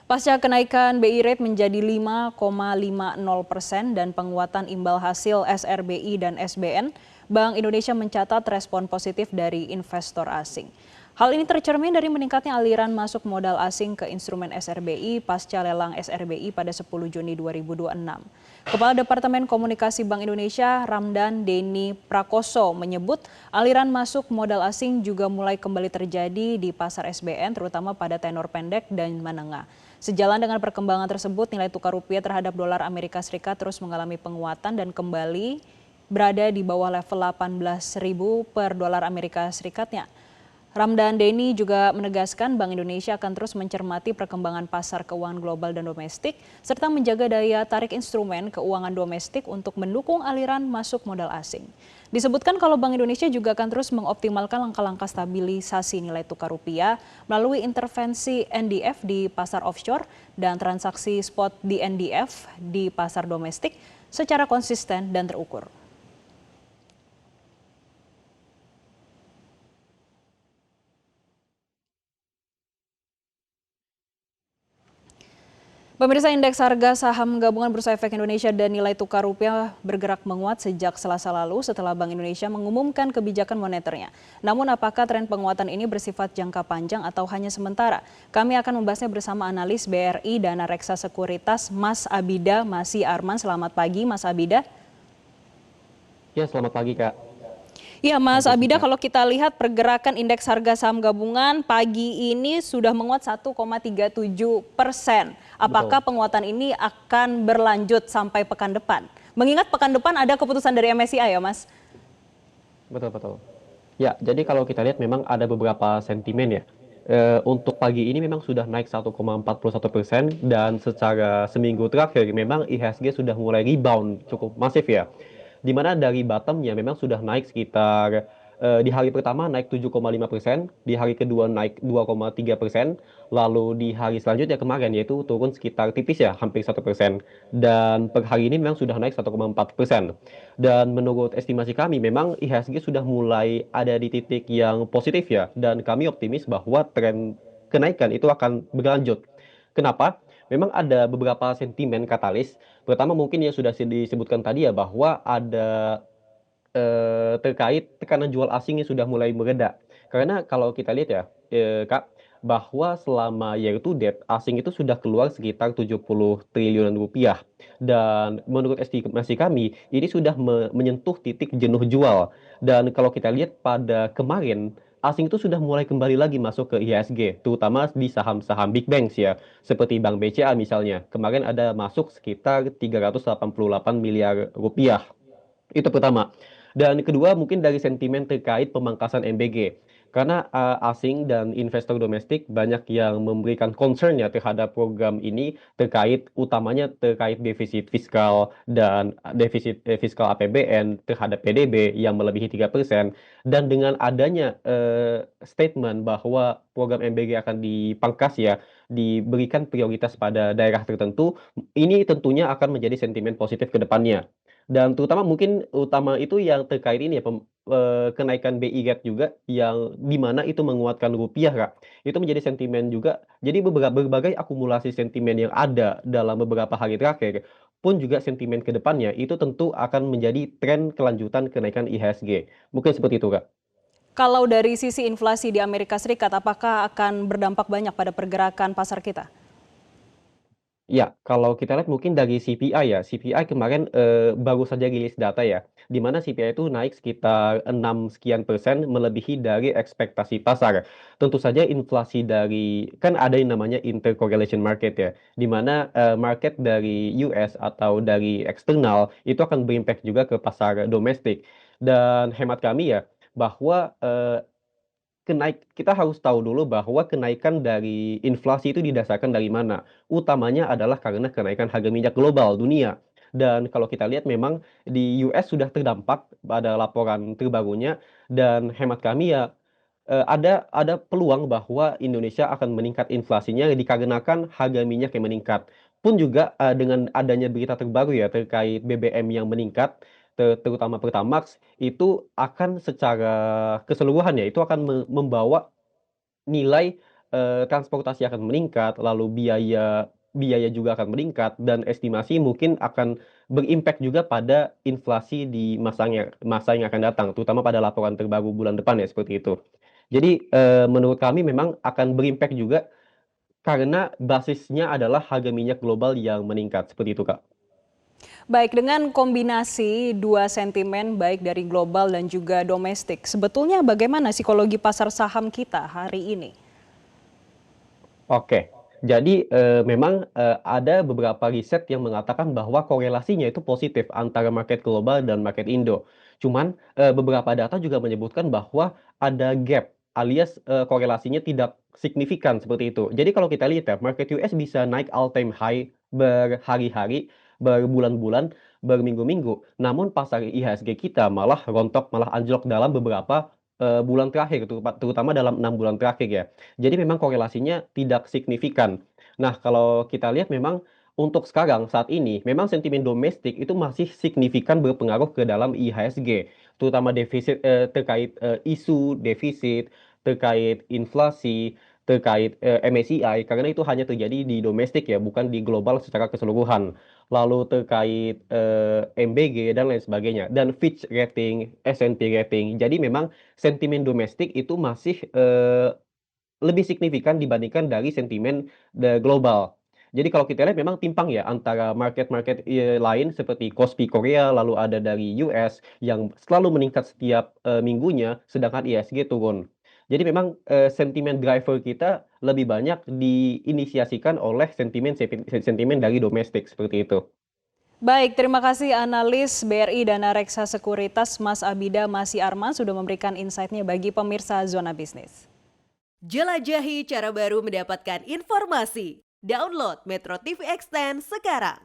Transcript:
Pasca kenaikan BI rate menjadi 5,50% dan penguatan imbal hasil SRBI dan SBN, Bank Indonesia mencatat respon positif dari investor asing. Hal ini tercermin dari meningkatnya aliran masuk modal asing ke instrumen SRBI pasca lelang SRBI pada 10 Juni 2026. Kepala Departemen Komunikasi Bank Indonesia, Ramdan Denny Prakoso, menyebut aliran masuk modal asing juga mulai kembali terjadi di pasar SBN, terutama pada tenor pendek dan menengah. Sejalan dengan perkembangan tersebut, nilai tukar rupiah terhadap dolar Amerika Serikat terus mengalami penguatan dan kembali berada di bawah level 18.000 per dolar Amerika Serikatnya. Ramdan Denny juga menegaskan Bank Indonesia akan terus mencermati perkembangan pasar keuangan global dan domestik, serta menjaga daya tarik instrumen keuangan domestik untuk mendukung aliran masuk modal asing. Disebutkan kalau Bank Indonesia juga akan terus mengoptimalkan langkah-langkah stabilisasi nilai tukar rupiah melalui intervensi NDF di pasar offshore dan transaksi spot di NDF di pasar domestik secara konsisten dan terukur. Pemirsa, indeks harga saham gabungan Bursa Efek Indonesia dan nilai tukar rupiah bergerak menguat sejak Selasa lalu setelah Bank Indonesia mengumumkan kebijakan moneternya. Namun apakah tren penguatan ini bersifat jangka panjang atau hanya sementara? Kami akan membahasnya bersama analis BRI Dana Reksa Sekuritas, Mas Abida Masih Arman. Selamat pagi, Mas Abida. Ya, selamat pagi, Kak. Ya, Mas Kak Abida, Jessica. kalau kita lihat pergerakan indeks harga saham gabungan pagi ini sudah menguat 1,37%. Betul, Apakah penguatan ini akan berlanjut sampai pekan depan? Mengingat pekan depan ada keputusan dari MSCI ya, Mas? betul, betul. Ya, jadi kalau kita lihat memang ada beberapa sentimen ya. Untuk pagi ini memang sudah naik 1,41% dan secara seminggu terakhir memang IHSG sudah mulai rebound cukup masif ya. Di mana dari bottomnya memang sudah naik sekitar di hari pertama naik 7,5%, di hari kedua naik 2,3%, lalu di hari selanjutnya kemarin yaitu turun sekitar tipis ya, hampir 1%. Dan per hari ini memang sudah naik 1,4%. Dan menurut estimasi kami memang IHSG sudah mulai ada di titik yang positif ya, dan kami optimis bahwa tren kenaikan itu akan berlanjut. Kenapa? Memang ada beberapa sentimen katalis. Pertama mungkin yang sudah disebutkan tadi ya bahwa ada terkait tekanan jual asing yang sudah mulai mereda. Karena kalau kita lihat ya, Kak, bahwa selama year to date asing itu sudah keluar sekitar 70 triliunan rupiah. Dan menurut estimasi kami, ini sudah menyentuh titik jenuh jual. Dan kalau kita lihat pada kemarin, asing itu sudah mulai kembali lagi masuk ke IHSG, terutama di saham-saham big banks ya, seperti Bank BCA misalnya. Kemarin ada masuk sekitar 388 miliar rupiah. Itu pertama. Dan kedua mungkin dari sentimen terkait pemangkasan MBG. Karena asing dan investor domestik banyak yang memberikan concern ya terhadap program ini terkait utamanya terkait defisit fiskal dan defisit fiskal APBN terhadap PDB yang melebihi 3%. Dan dengan adanya statement bahwa program MBG akan dipangkas ya, diberikan prioritas pada daerah tertentu, ini tentunya akan menjadi sentimen positif ke depannya. Dan terutama mungkin utama itu yang terkait ini ya, kenaikan BI rate juga yang di mana itu menguatkan rupiah, Kak. Itu menjadi sentimen juga. Jadi berbagai akumulasi sentimen yang ada dalam beberapa hari terakhir pun juga sentimen ke depannya itu tentu akan menjadi tren kelanjutan kenaikan IHSG. Mungkin seperti itu, Kak. Kalau dari sisi inflasi di Amerika Serikat, apakah akan berdampak banyak pada pergerakan pasar kita? Ya, kalau kita lihat mungkin dari CPI ya, CPI kemarin, baru saja rilis data ya, di mana CPI itu naik sekitar 6 sekian persen melebihi dari ekspektasi pasar. Tentu saja inflasi dari kan ada yang namanya intercorrelation market ya, di mana, market dari US atau dari eksternal itu akan berimpact juga ke pasar domestik. Dan hemat kami ya, bahwa, kita harus tahu dulu bahwa kenaikan dari inflasi itu didasarkan dari mana. Utamanya adalah karena kenaikan harga minyak global dunia. Dan kalau kita lihat memang di US sudah terdampak pada laporan terbarunya dan hemat kami ya ada peluang bahwa Indonesia akan meningkat inflasinya dikarenakan harga minyak yang meningkat. Pun juga dengan adanya berita terbaru ya terkait BBM yang meningkat, terutama Pertamax, itu akan secara keseluruhan ya, itu akan membawa nilai, transportasi akan meningkat, lalu biaya biaya juga akan meningkat, dan estimasi mungkin akan berimpact juga pada inflasi di masa yang akan datang, terutama pada laporan terbaru bulan depan ya, seperti itu. Jadi, menurut kami memang akan berimpact juga karena basisnya adalah harga minyak global yang meningkat, seperti itu, Kak. Baik, dengan kombinasi dua sentimen baik dari global dan juga domestik, sebetulnya bagaimana psikologi pasar saham kita hari ini? Oke. Jadi, memang, ada beberapa riset yang mengatakan bahwa korelasinya itu positif antara market global dan market Indo. Cuman, beberapa data juga menyebutkan bahwa ada gap alias, korelasinya tidak signifikan seperti itu. Jadi kalau kita lihat ya, market US bisa naik all time high berhari-hari, berbulan-bulan, berminggu-minggu, namun pasar IHSG kita malah rontok, malah anjlok dalam beberapa, bulan terakhir, terutama dalam 6 bulan terakhir ya. Jadi memang korelasinya tidak signifikan. Nah, kalau kita lihat memang untuk sekarang, saat ini, memang sentimen domestik itu masih signifikan berpengaruh ke dalam IHSG, terutama terkait, isu defisit, terkait inflasi, terkait, MSCI, karena itu hanya terjadi di domestik ya, bukan di global secara keseluruhan. Lalu terkait, MBG dan lain sebagainya, dan Fitch Rating, S&P Rating. Jadi memang sentimen domestik itu masih, lebih signifikan dibandingkan dari sentimen global. Jadi kalau kita lihat memang timpang ya antara market-market, lain seperti Kospi Korea, lalu ada dari US yang selalu meningkat setiap, minggunya, sedangkan IHSG turun. Jadi memang, sentimen driver kita lebih banyak diinisiasikan oleh sentimen dari domestik, seperti itu. Baik, terima kasih analis BRI Dana Reksa Sekuritas Mas Abida Masih Arman sudah memberikan insight-nya bagi pemirsa Zona Bisnis. Jelajahi cara baru mendapatkan informasi. Download Metro TV Extend sekarang.